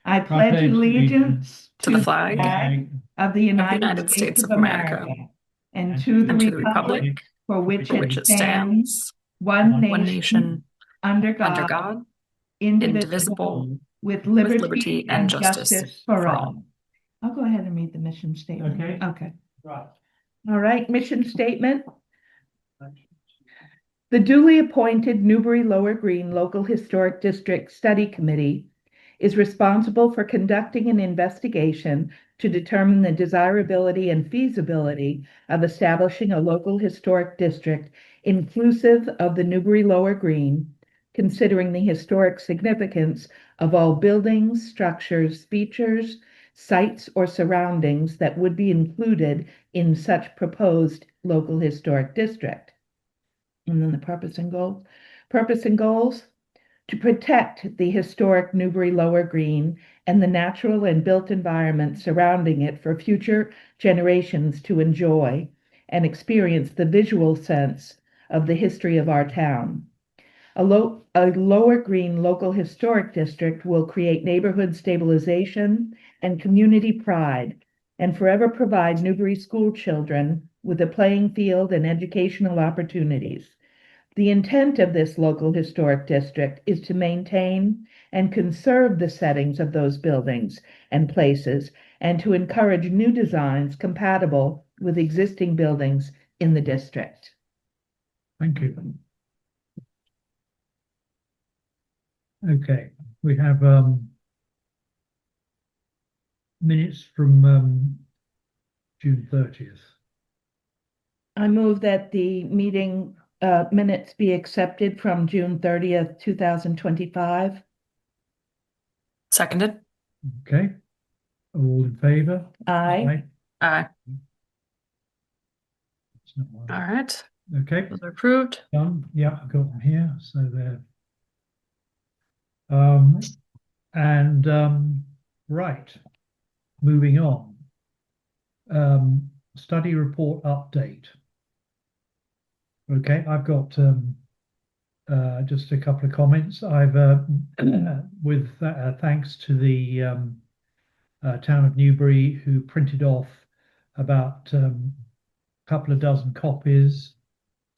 I pledge allegiance to the to the flag flag of the of the United United States States of of America America and to the and to the republic republic for which for it which it stands, stands, one one nation, nation, under under God, God, indivisible, indivisible, with with liberty liberty and and justice justice for for all. all. I'll go ahead and read the mission statement. Okay. Okay. Right. All right, mission statement. The duly appointed Newbury Lower Green Local Historic District Study Committee is responsible for conducting an investigation to determine the desirability and feasibility of establishing a local historic district inclusive of the Newbury Lower Green, considering the historic significance of all buildings, structures, features, sites, or surroundings that would be included in such proposed local historic district. And then the purpose and goals. Purpose and goals to protect the historic Newbury Lower Green and the natural and built environment surrounding it for future generations to enjoy and experience the visual sense of the history of our town. A Lower Green local historic district will create neighborhood stabilization and community pride and forever provide Newbury school children with a playing field and educational opportunities. The intent of this local historic district is to maintain and conserve the settings of those buildings and places and to encourage new designs compatible with existing buildings in the district. Thank you. Okay, we have minutes from June 30th. I move that the meeting minutes be accepted from June 30th, 2025. Seconded. Okay, all in favor? Aye. Aye. It's not one. All right. Okay, Those are approved. done. Yeah, I've got them here, so they're right. Moving on. Study report update. Okay, I've got just a couple of comments. I've with thanks to the town of Newbury, who printed off about a couple of dozen copies.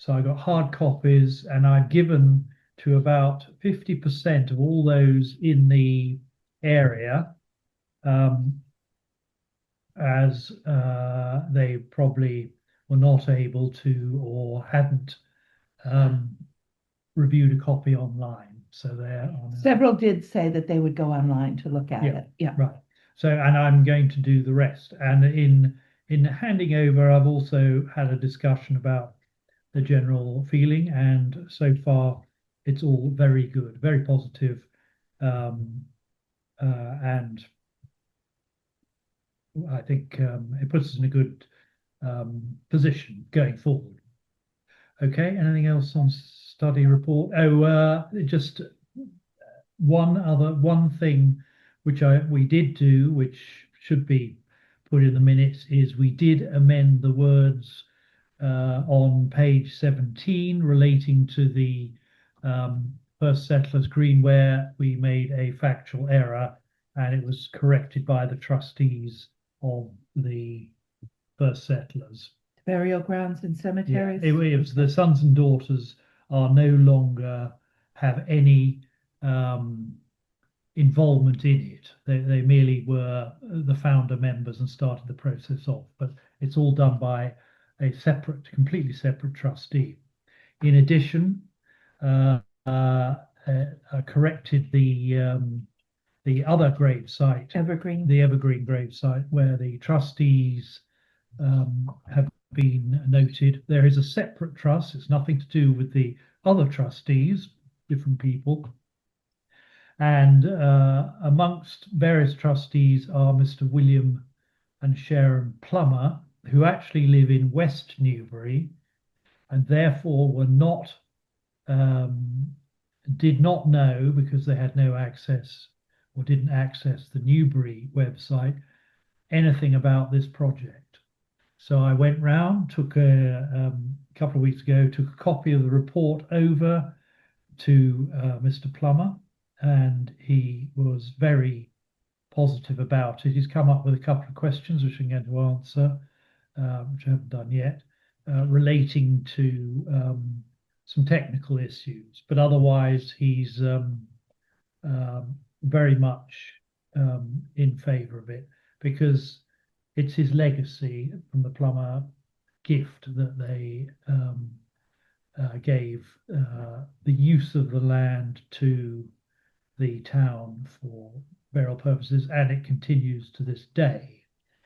So I got hard copies, and I've given to about 50% of all those in the area, as they probably were not able to or hadn't reviewed a copy online. So they're on Several did say that they would go online to look at it. Yeah. right. So, and I'm going to do the rest. And in handing over, I've also had a discussion about the general feeling, and so far it's all very good, very positive, and I think it puts us in a good position going forward. Okay, anything else on study report? Oh, just one thing which we did do, which should be put in the minutes, is we did amend the words on page 17 relating to the First Settlers Green, where we made a factual error and it was corrected by the trustees of the First Settlers. Burial grounds and cemeteries. Yeah, it was the sons and daughters are no longer have any involvement in it. They merely were the founder members and started the process off, but it's all done by a separate, completely separate trustee. In addition, corrected the other grave site, Evergreen. the Evergreen grave site, where the trustees have been noted. There is a separate trust. It's nothing to do with the other trustees, different people. And amongst various trustees are Mr. William and Sharon Plummer, who actually live in West Newbury and therefore were not, did not know, because they had no access or didn't access the Newbury website, anything about this project. So I went round, took a couple of weeks ago, took a copy of the report over to Mr. Plummer, and he was very positive about it. He's come up with a couple of questions which I'm going to answer, which I haven't done yet, relating to some technical issues. But otherwise, he's very much in favour of it because it's his legacy from the Plummer gift that they gave the use of the land to the town for burial purposes, and it continues to this day.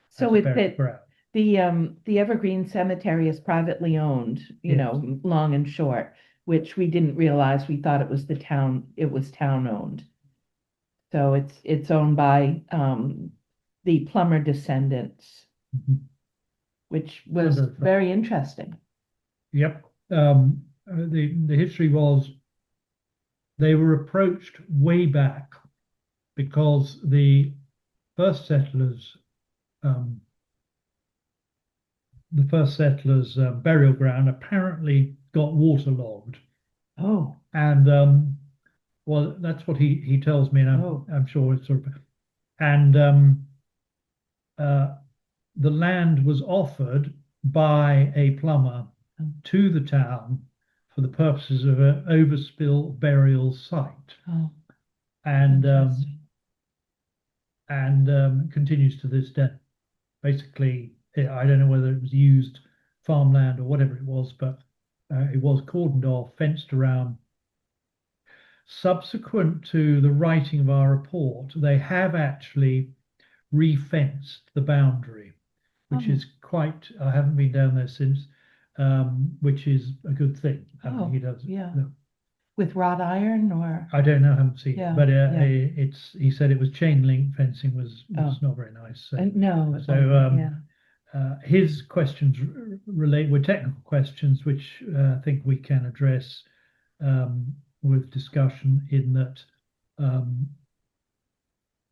So as it's burial that ground. the Evergreen Cemetery is privately owned, you Yes. know, long and short, which we didn't realize. We thought it was the town, it was town owned. So it's owned by the Plummer descendants, Mhm. which was Wonderful. very interesting. Yep. The history was they were approached way back because the first settlers, um, burial ground apparently got waterlogged, Oh, and well, that's what he tells me, and Oh. I'm sure it's sort of, and uh, the land was offered by a plumber to the town for the purposes of an overspill burial site, oh, and interesting. continues to this day. Basically, I don't know whether it was used farmland or whatever it was, but it was cordoned off, fenced around. Subsequent to the writing of our report, they have actually re-fenced the boundary, which Oh. is quite, I haven't been down there since, which is a good thing. Oh, he does. yeah. No, With wrought iron or? I don't know, haven't seen Yeah, it, but yeah. he said it was chain link fencing was Oh. not very nice. So, No, it so wasn't, yeah. his questions relate were technical questions, which I think we can address with discussion in that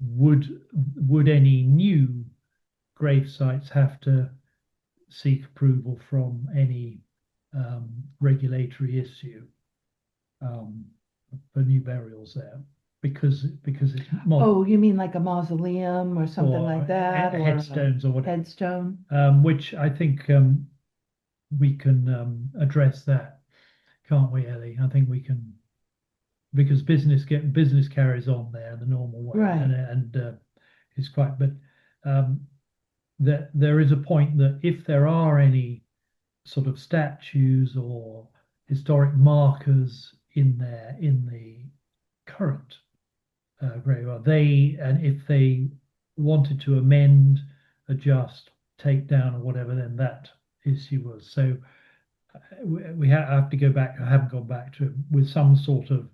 would any new grave sites have to seek approval from any regulatory issue for new burials there because it's Oh, you mean like a mausoleum or something like that, or a headstones or whatever, headstone? which I think we can address that, can't we, Ellie? I think we can, because business carries on there the normal way, Right. and it's quite. But there is a point that if there are any sort of statues or historic markers in there in the current graveyard, and if they wanted to amend, adjust, take down, or whatever, then that issue was. So we have to go back. I haven't gone back to it with some sort of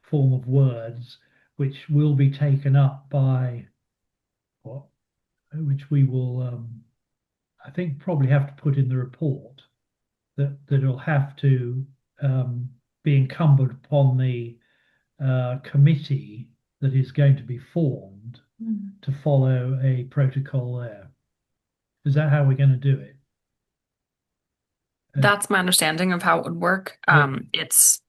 form of words, which will be taken up by what, which we will, I think, probably have to put in the report that it'll have to be incumbent upon the committee that is going to be formed to follow a protocol there. Is that how we're going to do it? That's my understanding of how it would work. It's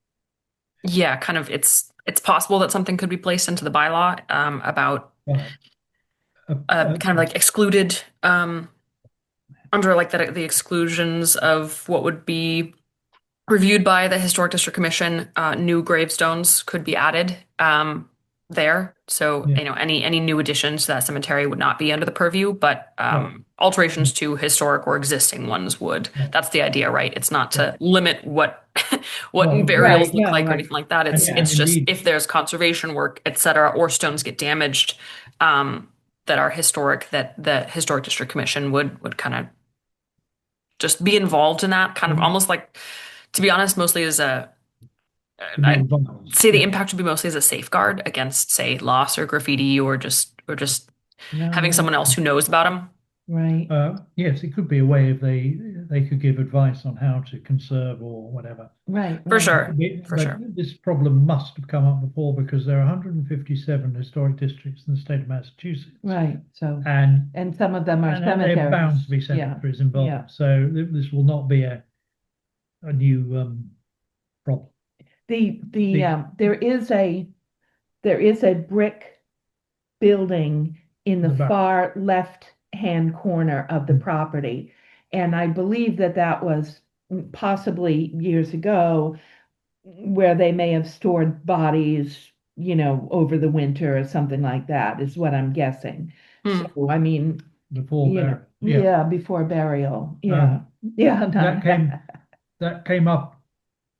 it's possible that something could be placed into the bylaw about Right. kind of like excluded under like the exclusions of what would be reviewed by the Historic District Commission. New gravestones could be added there. So, Yeah. you know, any new additions to that cemetery would not be under the purview, but Right. alterations to historic or existing ones would. Right. That's the idea, right? It's not to limit what No, burials right, look no, like or right. anything like that. And It's just indeed, if there's conservation work, et cetera, or stones get damaged that are historic, that the Historic District Commission would kind of just be involved in that, kind of almost like, to be honest, mostly as a to be I'd advised. say the Yeah. impact would be mostly as a safeguard against, say, loss or graffiti, or just having No, someone else who knows about them. right. Yes, it could be a way if they could give advice on how to conserve or whatever. Right, For right. sure. But Sure. this problem must have come up before because there are 157 historic districts in the state of Massachusetts. Right. So, And and some of them are they're bound to be cemeteries. Yeah. cemeteries involved. Yeah. So this will not be a new problem. There is a brick building in the The back. far left-hand corner of the property. And I believe that that was possibly years ago where they may have stored bodies, over the winter or something like that, is what I'm guessing. Hmm. So, I mean, Before burial. yeah, before burial. Yeah. Yeah. That came up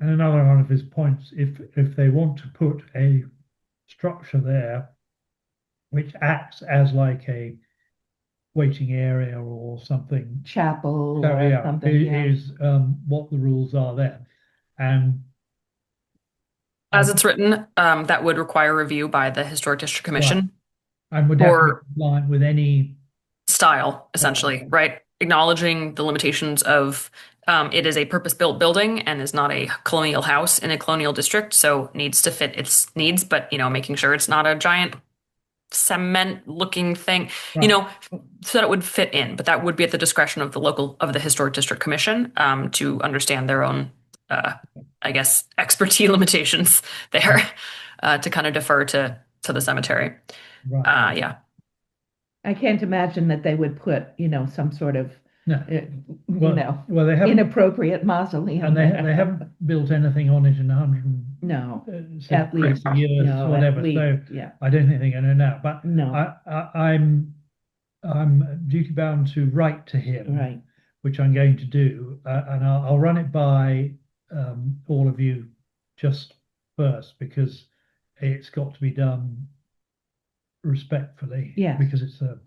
in another one of his points. If they want to put a structure there which acts as like a waiting area or something, Chapel so or yeah, something, yeah. is what the rules are there. And As it's written, that would require review by the Historic District Commission and would have to be or compliant with any style, essentially, right? Acknowledging the limitations of it is a purpose-built building and is not a colonial house in a colonial district, so needs to fit its needs, but making sure it's not a giant cement-looking thing, right. so that it would fit in. But that would be at the discretion of the Historic District Commission to understand their own, I guess, expertise limitations there, to kind of defer to the cemetery. Right. Yeah. I can't imagine that they would put, some sort of, No. Well, they haven't, inappropriate mausoleum and there. they haven't built anything on it in No, 160 at least, years, no, at whatever. least, So yeah, I don't think they're going to know. But no, I'm duty bound to write to him, right, which I'm going to do, and I'll run it by all of you just first, because it's got to be done respectfully, Yes. because it's a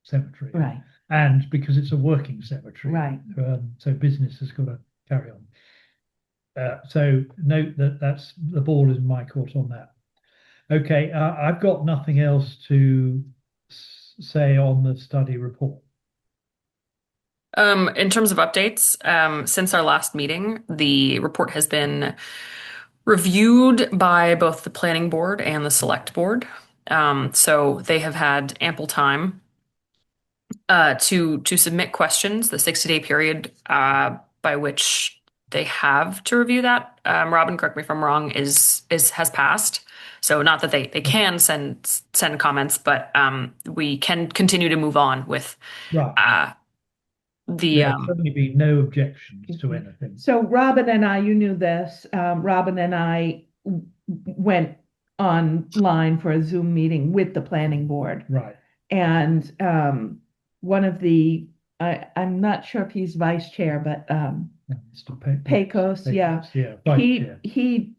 cemetery, right, and because it's a working cemetery, right. so business has got to carry on. So note that's the ball is in my court on that. Okay, I've got nothing else to say on the study report. In terms of updates, since our last meeting, the report has been reviewed by both the planning board and the select board. So they have had ample time to submit questions, the 60-day period by which they have to review that. Robin, correct me if I'm wrong, has passed. So not that they can send comments, but we can continue to move on with Right. There's certainly been no objections to anything. So Robin and I, you knew this, Robin and I went online for a Zoom meeting with the planning board. Right. And one of I'm not sure if he's vice chair, but Mr. Pecos, yeah. Vice chair. He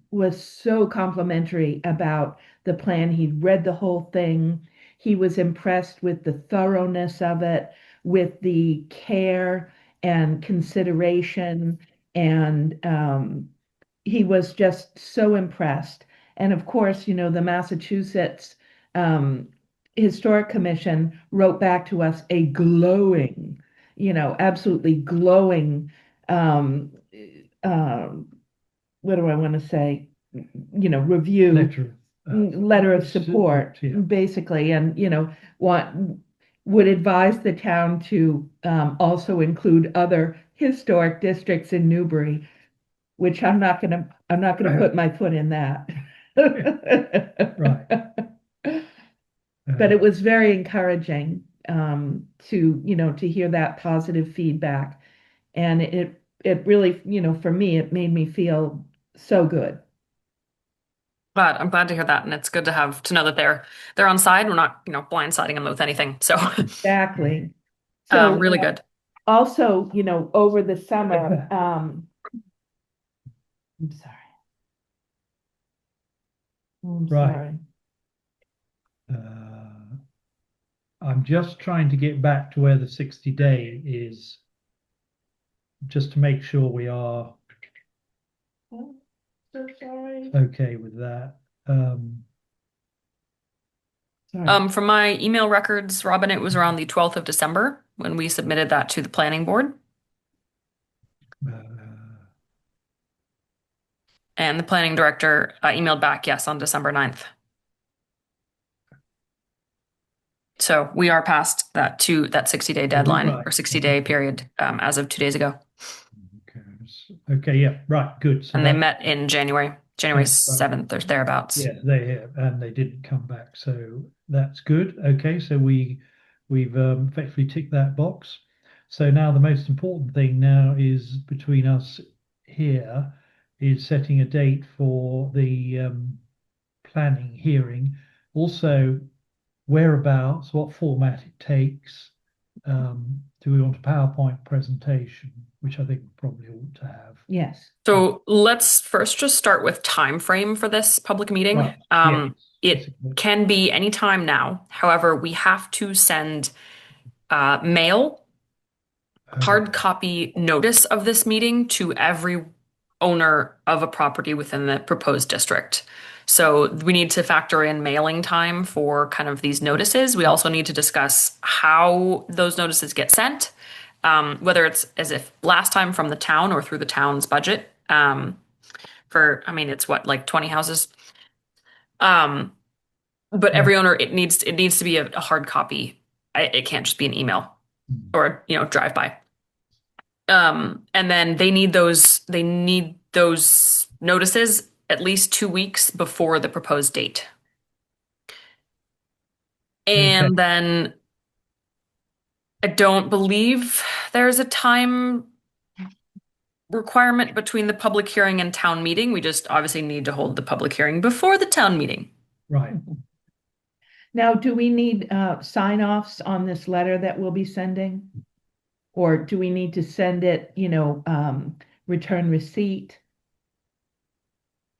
was so complimentary about the plan. He'd read the whole thing. He was impressed with the thoroughness of it, with the care and consideration, and he was just so impressed. And of course, the Massachusetts Historic Commission wrote back to us a glowing, absolutely glowing, what do I want to say? Review, letter of support, yeah. basically, and would advise the town to also include other historic districts in Newbury, which I'm not gonna put my foot in that. Right. But it was very encouraging to hear that positive feedback, and it really, for me, it made me feel so good. I'm glad to hear that, and it's good to know that they're on side. We're not blindsiding them with anything. So Exactly. So really good. Also, over the summer, I'm sorry. I'm Right. sorry. I'm just trying to get back to where the 60-day is, just to make sure we are Oh, so sorry. okay with that. Sorry. From my email records, Robin, it was around the 12th of December when we submitted that to the planning board. And the planning director emailed back, yes, on December 9th. So we are past that 60-day deadline Right. or 60-day period as of 2 days ago. Okay, yeah, right, good. So And they met in January. January That's right. 7th or thereabouts. Yeah, they didn't come back, so that's good. Okay, so we've effectively ticked that box. So now the most important thing now is between us here is setting a date for the planning hearing. Also, whereabouts, what format it takes. Do we want a PowerPoint presentation, which I think we probably ought to have. Yes. So let's first just start with time frame for this public meeting. Right. Yes. It can be any time now. However, we have to send mail hard copy notice of this meeting to every owner of a property within the proposed district. So we need to factor in mailing time for kind of these notices. We also need to discuss how those notices get sent, whether it's as if last time from the town or through the town's budget. It's what, like 20 houses. But every owner, it needs to be a hard copy. It can't just be an email or, drive by. And then they need those notices at least 2 weeks before the proposed date. And then I don't believe there's a time requirement between the public hearing and town meeting. We just obviously need to hold the public hearing before the town meeting. Right. Now, do we need sign-offs on this letter that we'll be sending? Or do we need to send it, return receipt?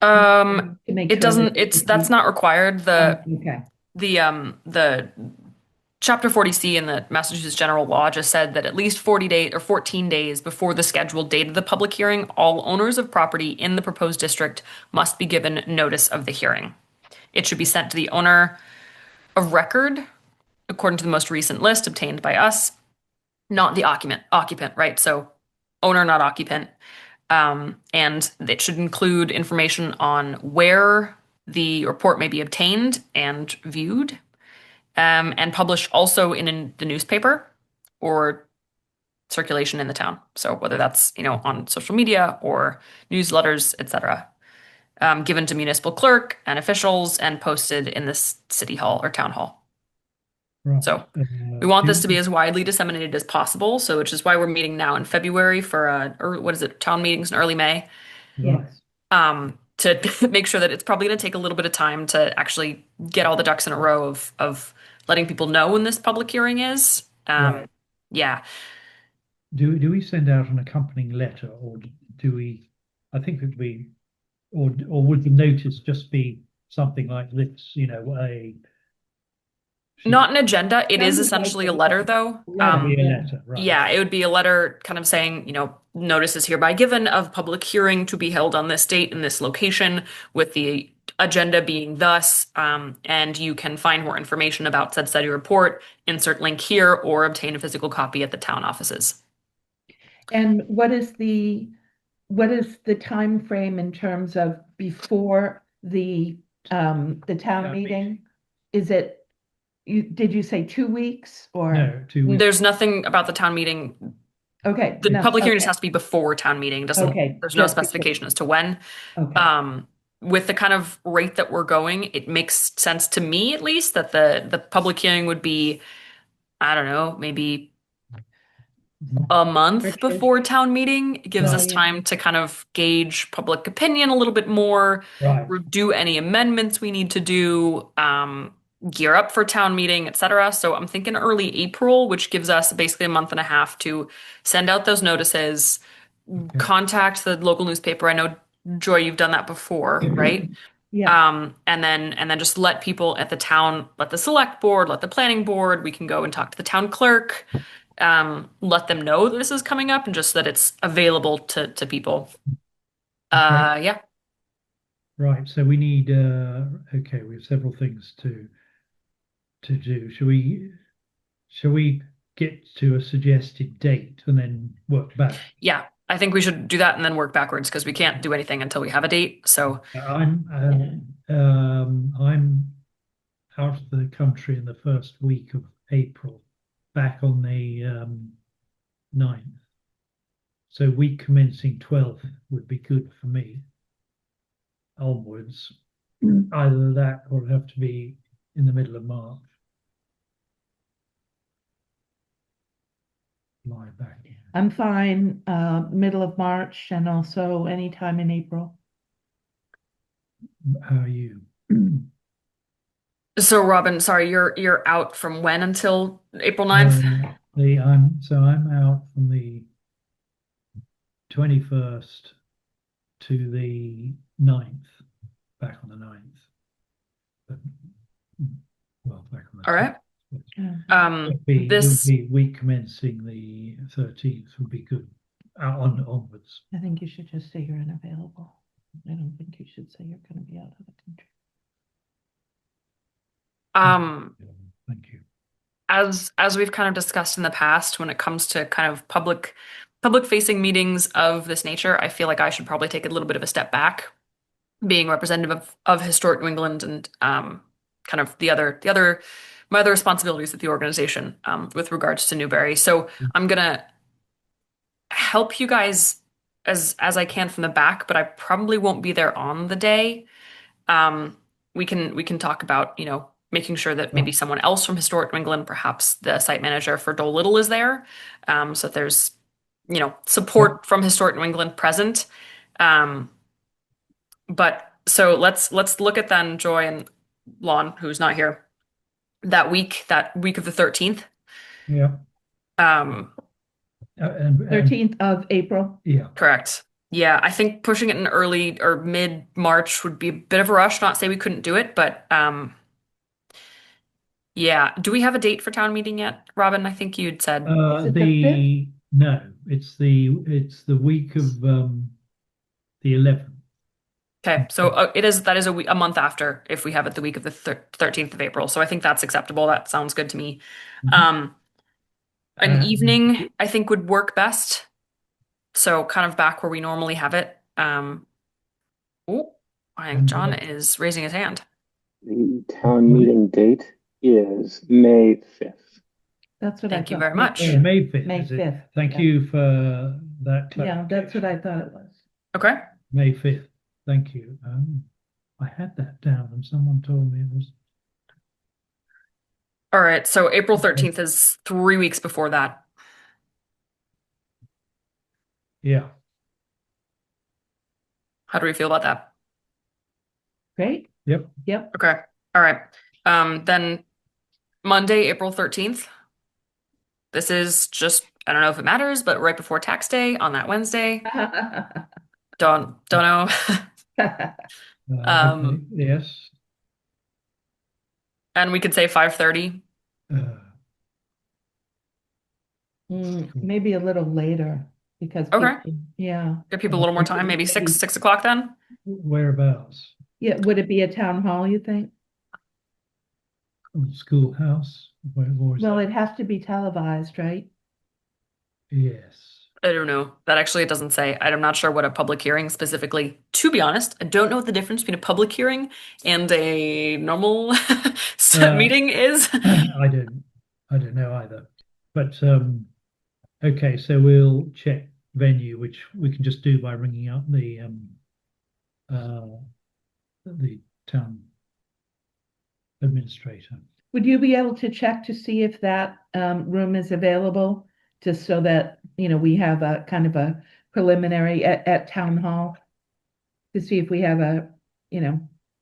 To make It sure doesn't, that that's not required. okay. The Chapter 40C in the Massachusetts General Law just said that at least 40 days or 14 days before the scheduled date of the public hearing, all owners of property in the proposed district must be given notice of the hearing. It should be sent to the owner of record, according to the most recent list obtained by us, not the occupant, right? So owner, not occupant. And it should include information on where the report may be obtained and viewed, and published also in the newspaper or circulation in the town. So whether that's, on social media or newsletters, etc., given to municipal clerk and officials and posted in the city hall or town hall. Right. So we want this to be as widely disseminated as possible. So which is why we're meeting now in February for town meetings in early May. Yes. To make sure that it's probably going to take a little bit of time to actually get all the ducks in a row of letting people know when this public hearing is. Right. Yeah. Do we send out an accompanying letter, or do we? I think it would be, or would the notice just be something like this? Not an agenda. It is Sounds essentially like a letter, though. Be a letter, right? Yeah, it would be a letter kind of saying, notice is hereby given of public hearing to be held on this date in this location, with the agenda being thus, and you can find more information about said study report, insert link here, or obtain a physical copy at the town offices. And what is the time frame in terms of before the town meeting? Is it, did you say 2 weeks or? No, 2 weeks. There's nothing about the town meeting. Okay. The public hearing just has to be before town meeting. There's no specification as to when. Okay. With the kind of rate that we're going, it makes sense to me, at least, that the public hearing would be, I don't know, maybe a month before town meeing. It gives us time to kind of gauge public opinion a little bit more, do any amendments we need to do, gear up for town meeting, etc. So I'm thinking early April, which gives us basically a month and a half to send out those notices, contact the local newspaper. I know, Joy, you've done that before, right? Yeah. And then just let people at the town, let the select board, let the planning board, we can go and talk to the town clerk, let them know that this is coming up and just that it's available to people. Yeah. Right. So we need, we have several things to do. Shall we get to a suggested date and then work back? Yeah, I think we should do that and then work backwards, because we can't do anything until we have a date. So I'm out of the country in the first week of April, back on the 9th. So week commencing 12th would be good for me. onwards. Either that or it'll have to be in the middle of March. Lie back. I'm fine, middle of March and also anytime in April. How are you? So Robin, sorry, you're out from when until April 9th? I'm out from the 21st to the 9th, back on the 9th. But, well, back on the All right. 10th. Yeah. This It would be week commencing the 13th would be good. Onwards. I think you should just say you're unavailable. I don't think you should say you're going to be out of the country. Thank you. as we've kind of discussed in the past, when it comes to kind of public facing meetings of this nature, I feel like I should probably take a little bit of a step back, being representative of Historic New England and kind of my other responsibilities at the organization with regards to Newbury. So I'm gonna help you guys as I can from the back, but I probably won't be there on the day. We can talk about, making sure that maybe someone else from Historic New England, perhaps the site manager for Dole Little is there. So that there's, support from Historic New England present. But so let's look at then Joy and Lon, who's not here, that week of the 13th. Yeah. Um, And 13th of April. yeah. Correct. Yeah, I think pushing it in early or mid-March would be a bit of a rush. Not to say we couldn't do it, but yeah. Do we have a date for town meeting yet, Robin? I think you'd said. Is it the No, it's the week of the 11th. Okay, so that is a month after if we have it the week of the 13th of April. So I think that's acceptable. That sounds good to me. Mhm. An evening I think would work best. So kind of back where we normally have it. I think John is raising his hand. The town meeting date is May 5th. That's what Thank I you thought. very much. Oh, May 5th, May is it? 5th. Thank Yeah. you for that. Yeah, that's what I thought it was. Okay. May 5th. Thank you. I had that down and someone told me it was. All right. So April 13th is 3 weeks before that. Yeah. How do we feel about that? Great. Yep. Yep. Okay. All right. Then Monday, April 13th. This is just, I don't know if it matters, but right before tax day on that Wednesday. Don't know. Okay, yes. And we could say 5:30. Maybe a little later because Okay. yeah. Give people a little more time, maybe 6 o'clock then. Whereabouts? Yeah, would it be a town hall, you think? Schoolhouse? Where is Well, that? it has to be televised, right? Yes. I don't know. That actually it doesn't say. I'm not sure what a public hearing specifically. To be honest, I don't know what the difference between a public hearing and a normal meeting is. I don't know either. But okay, so we'll check venue, which we can just do by ringing up the town administrator. Would you be able to check to see if that room is available, just so that, we have a kind of a preliminary at town hall to see if we have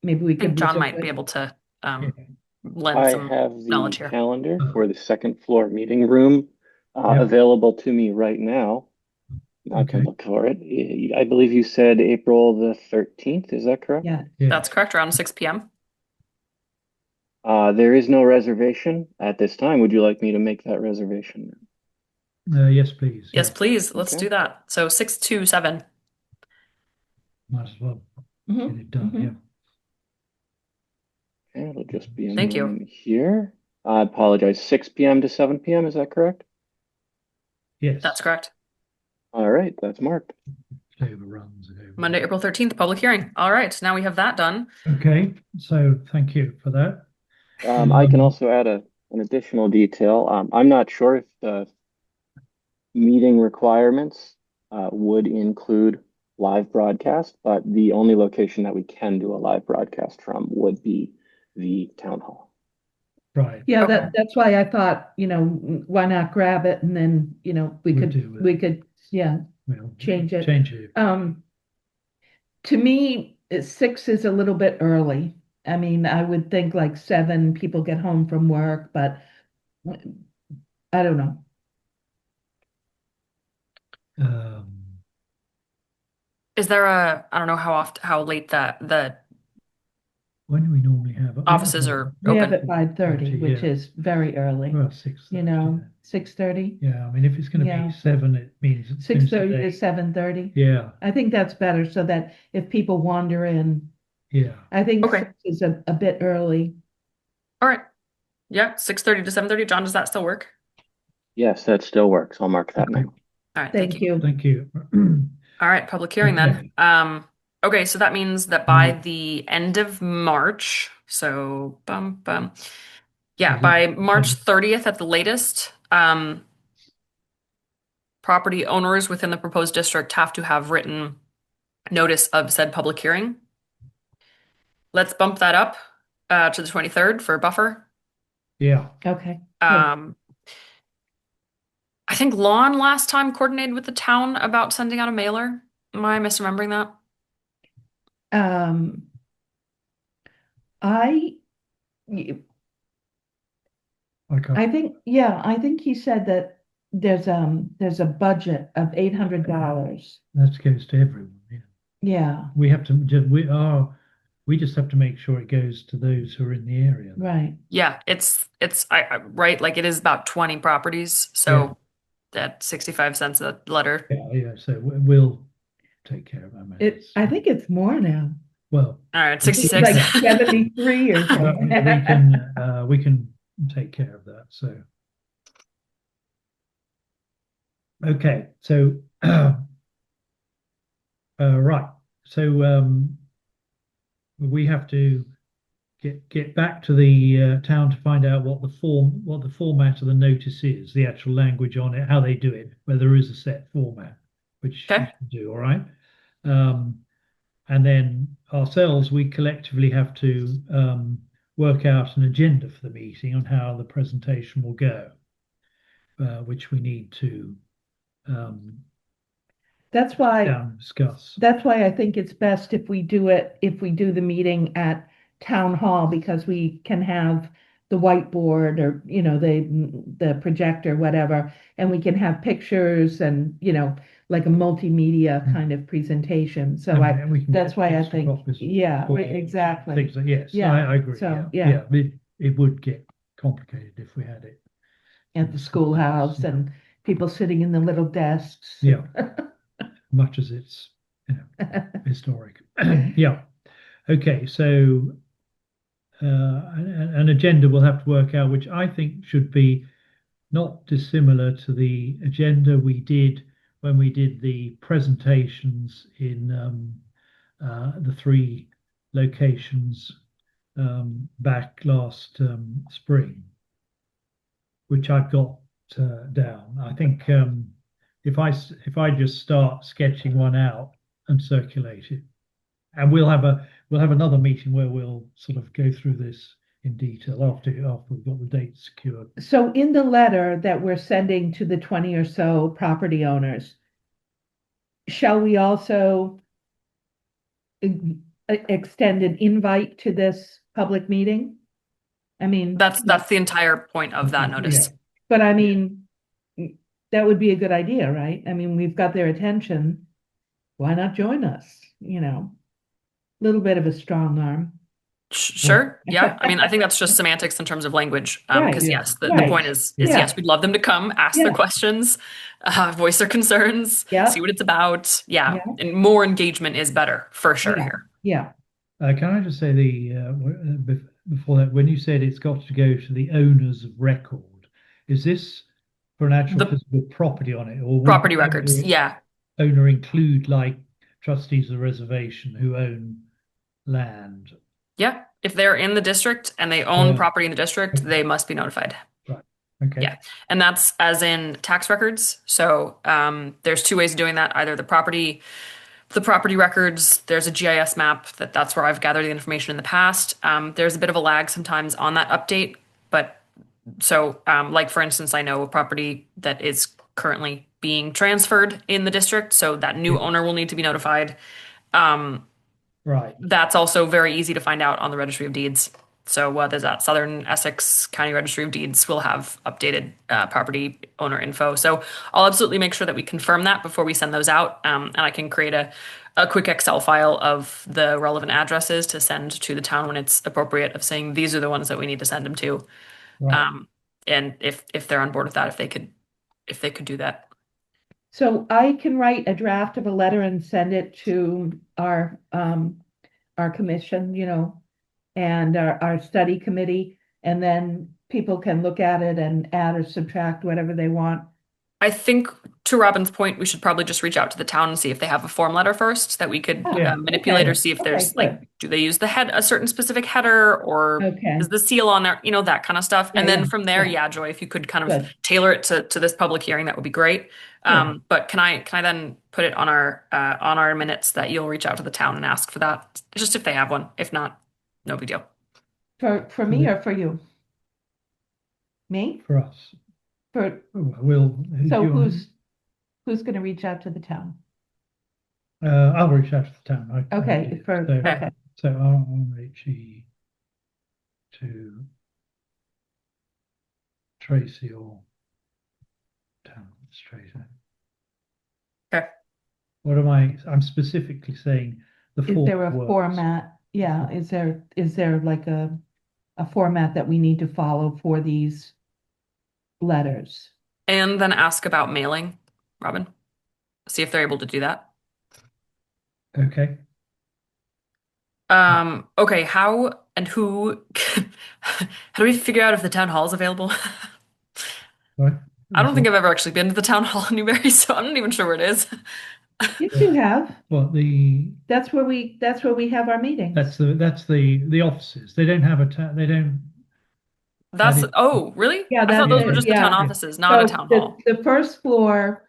maybe we I think could. John might be able to lend I some have the knowledge here. calendar for the second floor meeting room Yeah. available to me right now. I can Okay. look for it. I believe you said April the 13th. Is that correct? Yeah. Yeah. That's correct, around 6 p.m. There is no reservation at this time. Would you like me to make that reservation? Yes, please. Yes, Yeah. please. Let's Okay. do that. So 627. Might as well Mhm, get it done. mhm. Yeah. Okay, it'll just be a Thank you. moment here. I apologize. 6 p.m. to 7 p.m. Is that correct? Yes. That's correct. All right, that's marked. It overruns. Monday, April 13th, public hearing. All right, now we have that done. Okay, so thank you for that. I can also add an additional detail. I'm not sure if the meeting requirements would include live broadcast, but the only location that we can do a live broadcast from would be the town hall. Right. Yeah, Okay. that's why I thought, why not grab it and then, we We'll could, do it. we could, yeah, We'll change it. Change it. To me, 6 is a little bit early. I mean, I would think like 7, people get home from work, but I don't know. Is there I don't know how late the When do we normally have it? offices are We have open? at 5:30, which Yeah. is very early, Well, 6:30. 6:30, Yeah, I mean, if it's going to Yeah. be 7, it means it's 6:30 Tuesday. to 7:30. Yeah, I think that's better so that if people wander in, yeah. I think Okay. 6 is a bit early. All right. Yeah, 6:30 to 7:30. John, does that still work? Yes, that still works. I'll mark that now. All right, thank Thank you. you. Thank you. All right, public hearing then. Okay, so that means that by the end of March, so yeah, by March 30th at the latest, property owners within the proposed district have to have written notice of said public hearing. Let's bump that up to the 23rd for a buffer. Yeah, Okay. I think Lon last time coordinated with the town about sending out a mailer. Am I misremembering that? I I can't. I think he said that there's a budget of $800. That goes to everyone. Yeah. Yeah, We have to we just have to make sure it goes to those who are in the area. right. Yeah, it's right, like it is about 20 properties, so at 65 cents a letter. Yeah. So we'll take care of our I think it's more now. Well, All right, It's 66. like 73 or something. we can take care of that. So okay, so right, so we have to get back to the town to find out what the format of the notice is, the actual language on it, how they do it, whether there is a set format, which Okay. we can do. All right. And then ourselves, we collectively have to work out an agenda for the meeting on how the presentation will go, which we need to That's why discuss. That's why I think it's best if we do the meeting at town hall, because we can have the whiteboard or, the projector, whatever, and we can have pictures and, like a multimedia kind of presentation. So And we can that's get why I extra think, copies of yeah, reports, exactly. Things like, yes, Yeah. I agree. So, Yeah. It would get complicated if we had it. At the schoolhouse Yeah. and people sitting in the little desks. Yeah. Much as it's historic. Yeah. Okay, so an agenda we'll have to work out, which I think should be not dissimilar to the agenda we did when we did the presentations in the 3 locations back last spring, which I've got down. I think if I just start sketching one out and circulate it, and we'll have another meeting where we'll sort of go through this in detail after we've got the dates secured. So in the letter that we're sending to the 20 or so property owners, shall we also extend an invite to this public meeting? I mean, That's the entire point of that notice. but I mean, that would be a good idea, right? I mean, we've got their attention. Why not join us? Little bit of a strong arm. Sure. Yeah. I mean, I think that's just semantics in terms of language. Right. Because yes, the Right. point is Yeah. yes, we'd love them to come, ask their Yeah. questions, voice their concerns, Yeah. see what it's about. Yeah. Yeah. And more engagement is better for sure Yeah. here. Yeah. Can I just say before that, when you said it's got to go to the owners of record, is this for an actual The physical property on it, or would property the records. Yeah. owner include like trustees of the reservation who own land? Yeah. If they're in the district and they own Yeah. property in the district, they must be notified. Okay. Yeah. And that's as in tax records. So there's 2 ways of doing that. Either the property the property records, there's a GIS map that's where I've gathered the information in the past. There's a bit of a lag sometimes on that update, but so like for instance, I know a property that is currently being transferred in the district, so that new Yeah. owner will need to be notified. Right. That's also very easy to find out on the Registry of Deeds. So there's that Southern Essex County Registry of Deeds will have updated property owner info. So I'll absolutely make sure that we confirm that before we send those out. And I can create a quick Excel file of the relevant addresses to send to the town when it's appropriate, of saying these are the ones that we need to send them to. Right. And if they're on board with that, if they could do that. So I can write a draft of a letter and send it to our commission, and our study committee, and then people can look at it and add or subtract whatever they want. I think to Robin's point, we should probably just reach out to the town and see if they have a form letter first that we could Yeah. manipulate, Okay. or see if Okay, there's good. do they use a certain specific header, or Okay, is the seal on there, that kind of stuff. And Yeah, then yeah, from there, yeah. Joy, if you could kind of Good. tailor it to this public hearing, that would be great. Yeah. But can I then put it on our minutes that you'll reach out to the town and ask for that, just if they have one. If not, no big deal. For me or for you? Me? For us. For, So who's going to reach out to the town? I'll reach out to the town. Okay, okay. So I'll reach to Tracy or town administrator. Okay. What am I'm specifically saying the Is there a words. format? Yeah, is there like a format that we need to follow for these letters? And then ask about mailing, Robin. See if they're able to do that. Okay. Okay, how and who how do we figure out if the town hall is available? Right. I don't think I've ever actually been to the town hall in Newbury, so I'm not even sure where it is. Yes, you have. Well, That's where we have our meetings. that's the offices. They don't have they don't. Oh, really? Yeah, I thought that's those were it, just the town yeah. offices, not a So town hall. the first floor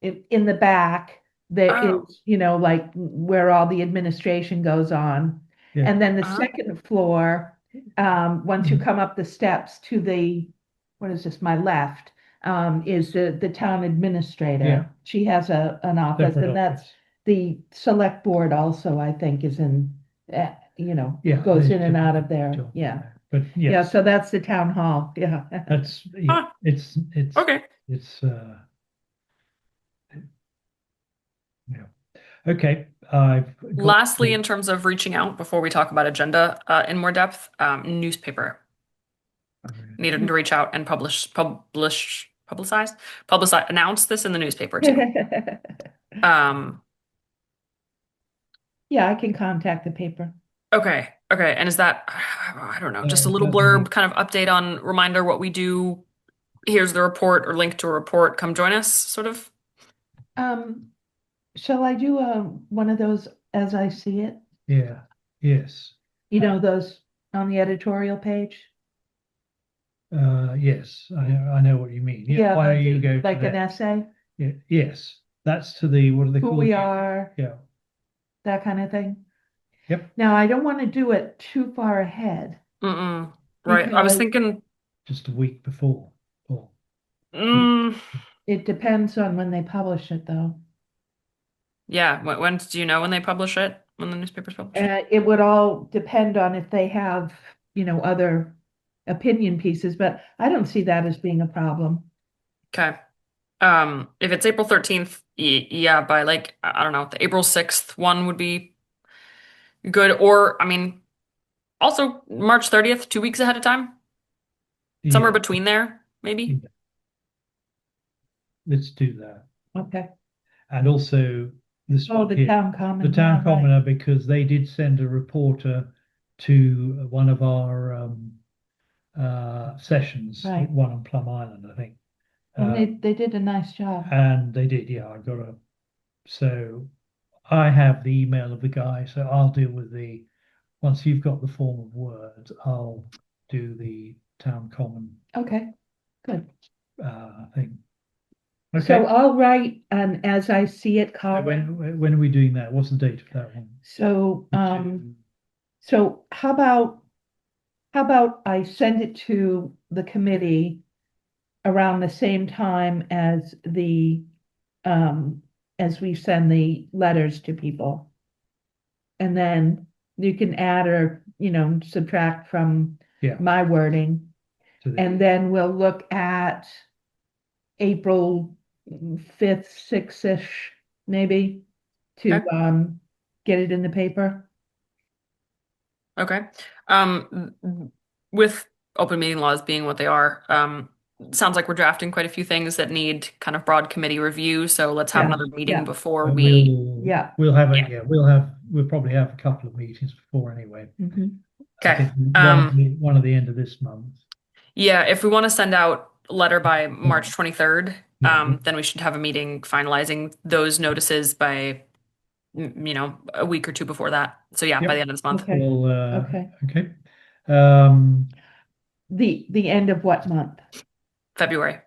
in the back, there Oh. is, like where all the administration goes on. Yeah. And then the Uh-huh. second floor, once you come up the steps to what is this, my left, is the town administrator. Yeah. She has an office, Separate and that's office. the select board also, I think, is in, Yeah, goes they in and out typically of there. do. Yeah. But Yeah, yes, so that's the town hall. Yeah. that's Ah. it's Okay. it's yeah. Okay. I've got Lastly, in terms of reaching out before we talk about agenda in more depth, newspaper. Needed to reach out and publicize, announce this in the newspaper too. Yeah, I can contact the paper. Okay. And is that, I don't know, just a little that'd blurb be- kind of update on, reminder what we do. Here's the report, or link to a report. Come join us, sort of. Shall I do one of those as I see it? Yeah. Yes. Those on the editorial page? Yes. I know what you mean. Yeah. Why don't you go to like an that? essay, Yeah. Yes. That's to the what do they who call we it? are, Yeah. that kind of thing. Yep. Now, I don't want to do it too far ahead. Right. I was Because thinking, Just a week before. Or it depends on when they publish it, though. yeah. When do you know when they publish it? When the newspapers publish it? It would all depend on if they have, other opinion pieces, but I don't see that as being a problem. Okay. If it's April 13th, yeah, by I don't know, the April 6th one would be good. Or, I mean, also March 30th, 2 weeks ahead of time. Somewhere Yeah, between there, maybe. let's do that. Okay. And also this Oh, one the here, town common. the town yeah, right. commoner, because they did send a reporter to one of our sessions, Right. one on Plum Island, I think. And they did a nice job. And they did, yeah. So I have the email of the guy, so I'll deal with once you've got the form of words, I'll do the town common Okay, good. thing. So Okay. I'll write an as I see it column. When are we doing that? What's the date of that one? So, so how about I send it to the committee around the same time as as we send the letters to people? And then you can add or, subtract from Yeah. my wording. To the- And then we'll look at April 5th, 6th-ish, maybe, to Okay. get it in the paper. Okay. With open meeting laws being what they are, sounds like we're drafting quite a few things that need kind of broad committee review. So let's have Yeah, another meeting yeah. before and we. Yeah. we'll probably have a couple of meetings before anyway. Mhm. I Okay. think one at the end of this month. Yeah, if we want to send out a letter by March 23rd, Yeah. then we should have a meeting finalizing those notices by, a week or two before that. So yeah, by Yep. the end of this month, Okay. Well, Okay. okay. Um, The end of what month? February.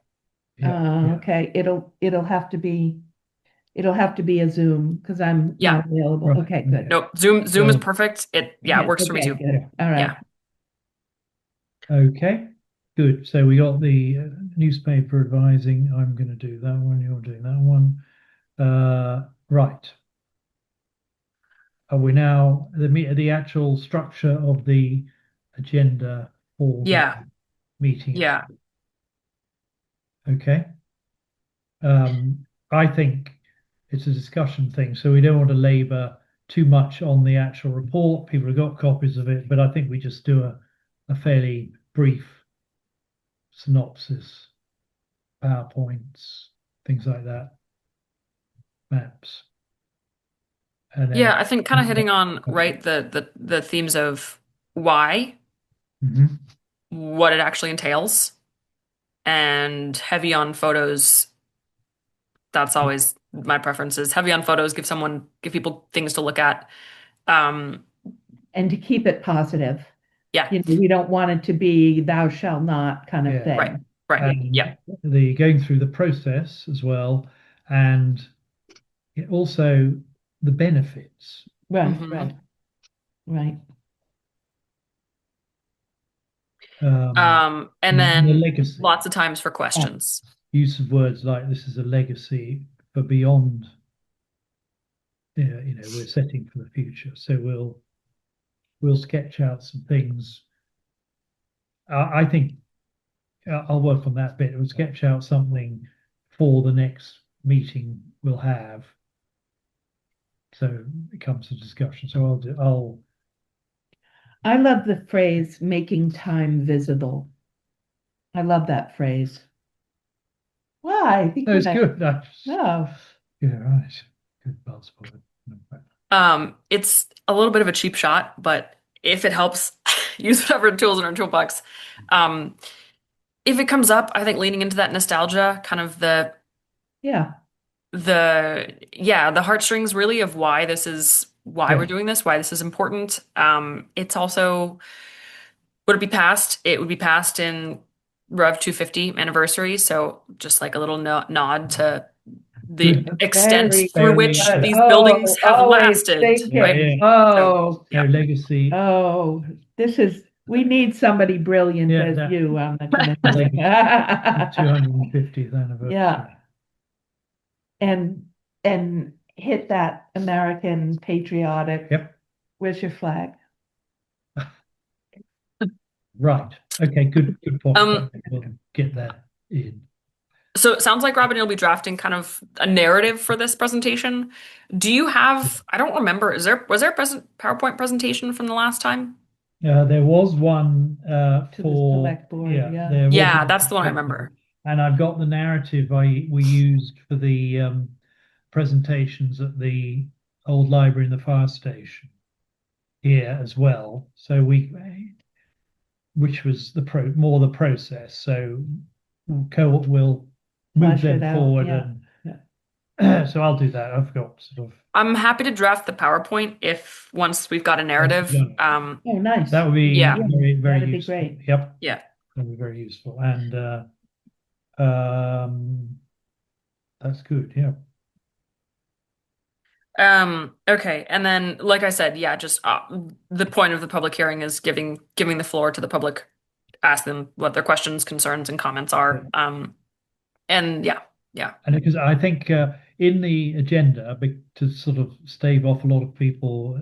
yeah. Okay, it'll have to be a Zoom because I'm Yeah. not available. Right. Okay, good. Nope, Zoom is So- perfect. It Yeah, works for me okay, too. good. All right. Yeah. Okay, good. So we got the newspaper advising. I'm going to do that one. You're doing that one. Right. Are we now the actual structure of the agenda for the Yeah. meeting? Yeah. Okay. I think it's a discussion thing, so we don't want to labor too much on the actual report. People have got copies of it, but I think we just do a fairly brief synopsis, PowerPoints, things like that, maps. And then, Yeah, I think kind of hitting on the themes of why, Mhm. what it actually entails, and heavy on photos. That's always my preference is heavy on photos, give people things to look at. Um, And to keep it positive. yeah, We don't want it to be thou shalt not kind of Yeah. thing. right, right. And Yeah. the going through the process as well, and also the benefits. Right, Mhm. right, right. And the then legacy. lots of times for questions. Use of words like this is a legacy for beyond. We're setting for the future, so we'll sketch out some things. I think I'll work on that bit. We'll sketch out something for the next meeting we'll have. So it comes to discussion. So I love the phrase making time visible. I love that phrase. Why? no, it's good. No. Yeah, right. Good buzzword. It's a little bit of a cheap shot, but if it helps, use whatever tools in our toolbox. If it comes up, I think leaning into that nostalgia, kind of Yeah. the heartstrings really of why Yeah. we're doing this, why this is important. It's also would it be passed? It would be passed in Rev 250 anniversary, so just like a little nod to the Good. extent Very, through which good. these buildings have always lasted, thinking. right? Yeah. Oh, Yeah. So legacy. oh, we need somebody brilliant Yeah, as that- you on the committee. 250th anniversary. Yeah. And hit that American patriotic. Yep. Where's your flag? Right. Okay. Good point. Um, We'll get that in. So it sounds like Robin, you'll be drafting kind of a narrative for this presentation. Do you have, I don't remember, was there a PowerPoint presentation from the last time? There was one To the for select board, yeah. there was Yeah, one that's the one I for- remember. And I've got the narrative we used for the presentations at the old library and the fire station here as well. So which was more the process. So co-op will move Flesh it them out, forward, yeah, and so I'll do that. I've got sort of I'm happy to draft the PowerPoint if once we've got a narrative. Yeah. Oh, nice. that would be Yeah. very, very That'd be useful. great. Yep. Yeah. That'd be very useful. And That's good. Yeah. Okay, and then like I said, yeah, just the point of the public hearing is giving the floor to the public, ask them what their questions, concerns, and comments are. And yeah, yeah. And because I think in the agenda, to sort of stave off a lot of people,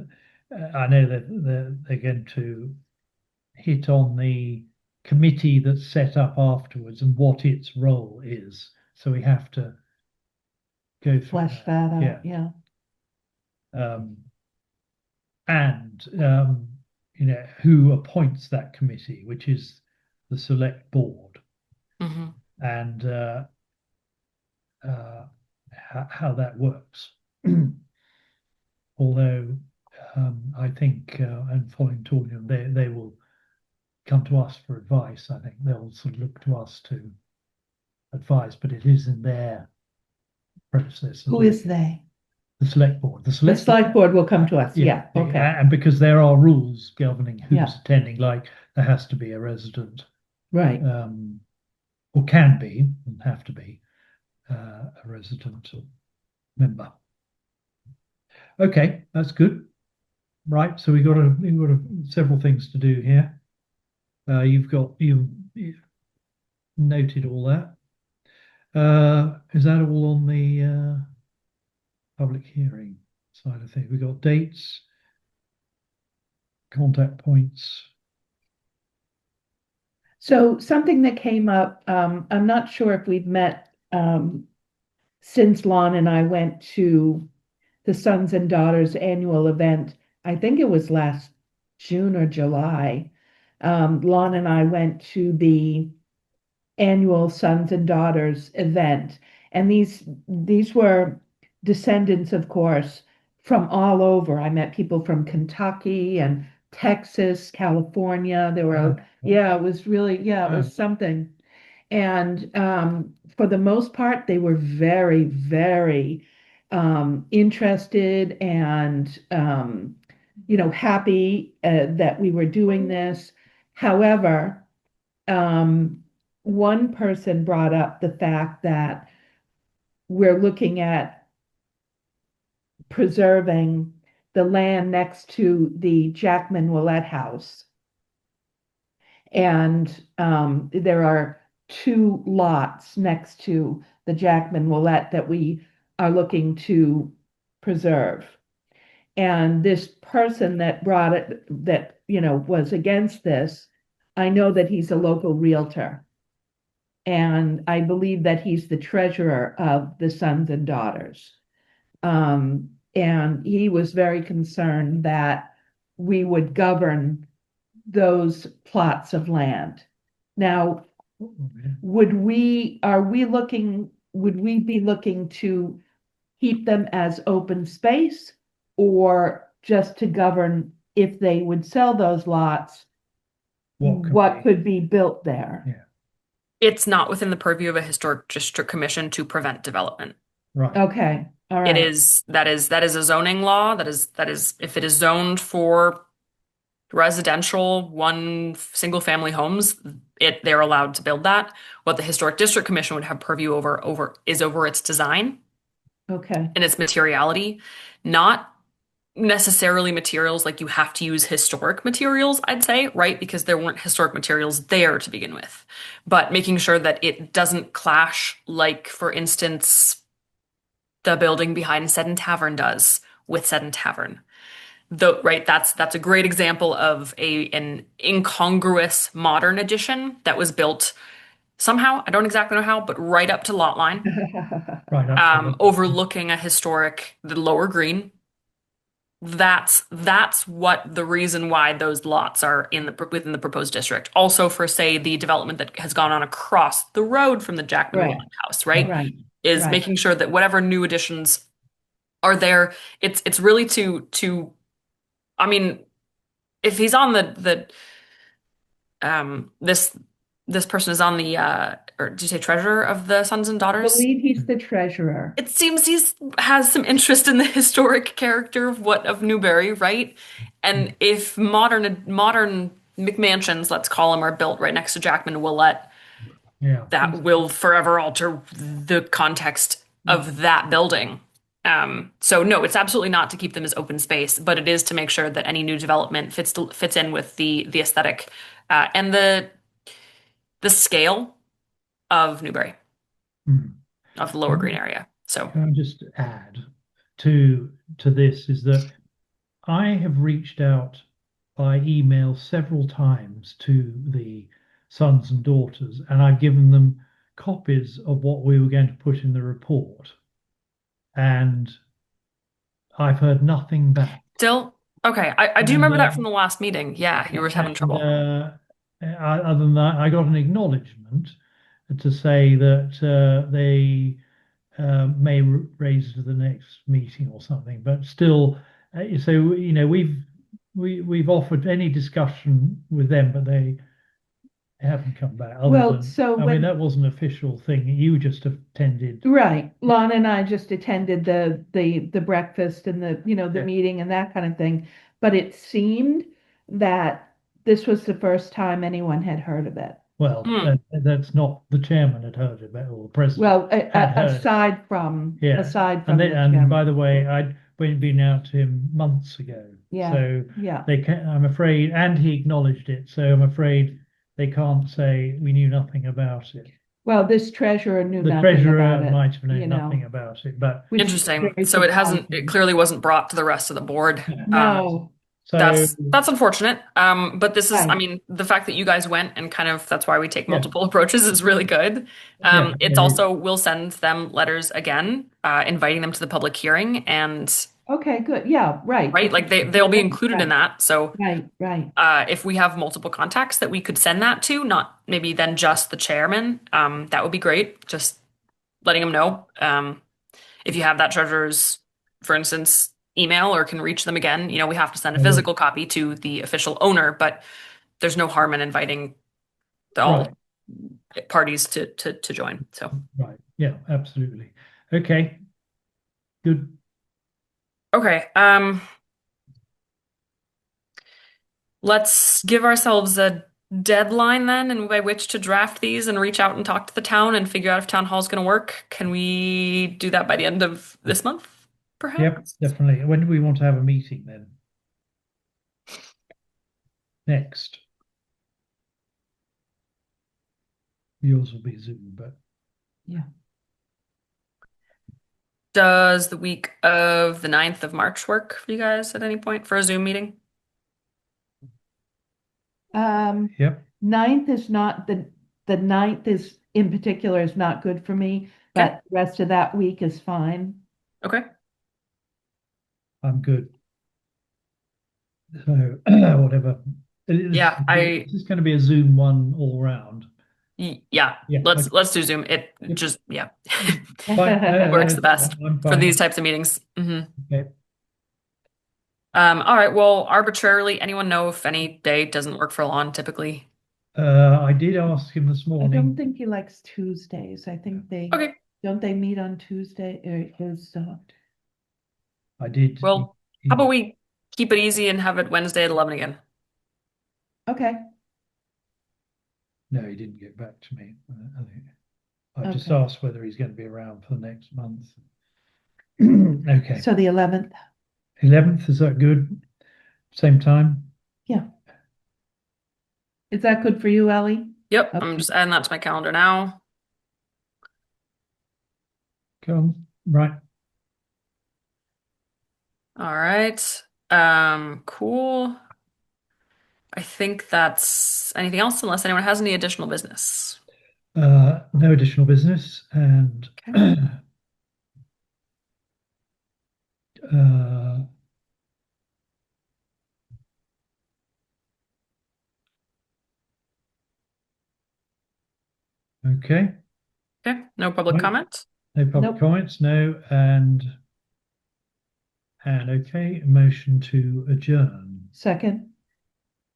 I know that they're going to hit on the committee that's set up afterwards and what its role is. So we have to go through Flesh that. that Yeah. out, yeah. And who appoints that committee, which is the select board, Hmm. and how that works. Although I think, and following talking, they will come to us for advice. I think they'll sort of look to us to advise, but it is in their process. Who is they? The select board? The The select select board will come to us, yeah, okay. And because there are rules governing who's Yeah. attending, like there has to be a resident, Right, or can be, and have to be, a resident member. Okay, that's good. Right, so we've got several things to do here. You've noted all that. Is that all on the public hearing side of things? We've got dates, contact points. so something that came up, I'm not sure if we've met since Lon and I went to the Sons and Daughters annual event. I think it was last June or July. Lon and I went to the annual Sons and Daughters event, and these were descendants, of course, from all over. I met people from Kentucky and Texas, California. There were, yeah, it was really, yeah, it was something. And for the most part, they were very, very interested and happy that we were doing this. However, one person brought up the fact that we're looking at preserving the land next to the Jackman Willett House. And there are 2 lots next to the Jackman Willett that we are looking to preserve. And this person that brought it, that, was against this, I know that he's a local realtor. And I believe that he's the treasurer of the Sons and Daughters. And he was very concerned that we would govern those plots of land. Now, would we be looking to keep them as open space, or just to govern if they would sell those lots, what could be built there? Yeah. It's not within the purview of a historic district commission to prevent development. Right. Okay, all right. That is a zoning law. That is if it is zoned for residential, one single family homes, they're allowed to build that. What the historic district commission would have purview over its design. Okay. And its materiality, not necessarily materials like you have to use historic materials, I'd say, right? Because there weren't historic materials there to begin with. But making sure that it doesn't clash, like, for instance, the building behind Seddon Tavern does with Seddon Tavern. Right, that's a great example of an incongruous modern addition that was built somehow, I don't exactly know how, but right up to lot line, Right up. overlooking the lower green. That's what the reason why those lots are within the proposed district. Also, for, say, the development that has gone on across the road from the Jackman Willett House, right? Right. Is making sure that whatever new additions are there, it's really to I mean, if he's on this person is on the or did you say treasurer of the Sons and I Daughters? believe he's the treasurer. It seems has some interest in the historic character of Newbury, right? And if modern McMansions, let's call them, are built right next to Jackman Willett, Yeah. that will forever alter the context of that building. So no, it's absolutely not to keep them as open space, but it is to make sure that any new development fits in with the aesthetic and the scale of Newbury, Hmm. of the Lower Green area. So Can I just add to this is that I have reached out by email several times to the sons and daughters, and I've given them copies of what we were going to put in the report, and I've heard nothing back. still, okay, I do And, remember that from the last meeting. Yeah, you were having and, trouble. other than that, I got an acknowledgement to say that they may raise it to the next meeting or something. But still, so we've offered any discussion with them, but they haven't come back. Well, so I mean, when, that was an official thing. You just attended. right, Lana and I just attended the breakfast and the Yeah. meeting and that kind of thing. But it seemed that this was the first time anyone had heard of it. Well, Hmm. that's not the chairman had heard of it or the president. Well, Had heard. aside from Yeah. the And chairman. by the way, I'd been out to him months ago. Yeah. So Yeah. they can, I'm afraid, and he acknowledged it. So I'm afraid they can't say we knew nothing about it. Well, this treasurer knew The nothing treasurer about it, might have you known know. nothing about it, but which is Interesting. very So it surprising. clearly wasn't brought to the rest of the board. No, so That's unfortunate. But this is, I Right. mean, the fact that you guys went and kind of that's why we take Yeah. multiple approaches is really good. Yeah, It's yeah. also we'll send them letters again, inviting them to the public hearing and okay, good, yeah, right. right, like they'll be included in that. So Right, right, if we have multiple contacts that we could send that to, not maybe then just the chairman, that would be great. Just letting them know. If you have that treasurer's, for instance, email or can reach them again, we have to send a I will. physical copy to the official owner, but there's no harm in inviting all parties to join. So Right. Yeah, absolutely. Okay. Good. okay, let's give ourselves a deadline then, and by which to draft these and reach out and talk to the town and figure out if town hall is going to work. Can we do that by the end of this month, perhaps? Yep, definitely. When do we want to have a meeting then? Next. Yours will be Zoom, but Does the week of the 9th of March work for you guys at any point for a Zoom meeting? yep. 9th is not, the 9th is, in particular, is not good for me, but the rest of that week is fine. Okay. I'm good. So whatever. Yeah, This is going to be a Zoom one all round. Yeah, Yeah, let's do Zoom. It just, yeah, Fine. works the best I'm for fine. these types of meetings. Okay. All right, well, arbitrarily, anyone know if any day doesn't work for Lon typically? I did ask him this I don't morning. think he likes Tuesdays. I think Okay, don't they meet on Tuesday or is, I did. well, how about we keep it easy and have it Wednesday at 11 again? okay, No, he didn't get back to me. I just Okay. asked whether he's going to be around for the next month. Okay. so the 11th, 11th, is that good? Same time? is that good for you, Ellie? Yep, I'm Okay. just adding that to my calendar now. Go on. Right. All right. Cool. I think that's anything else, unless anyone has any additional business. No additional business and okay. Okay, no public Right. comment. No public Nope. comments, no, and okay, motion to adjourn. Second,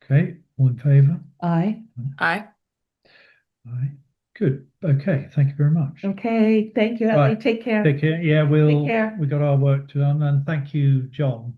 Okay, all in favour? aye. Aye. Aye. Good. Okay, thank you very much. Okay, thank you, Ellie. Right. Take care. Take care. Yeah, care. we got our work done, and thank you, John.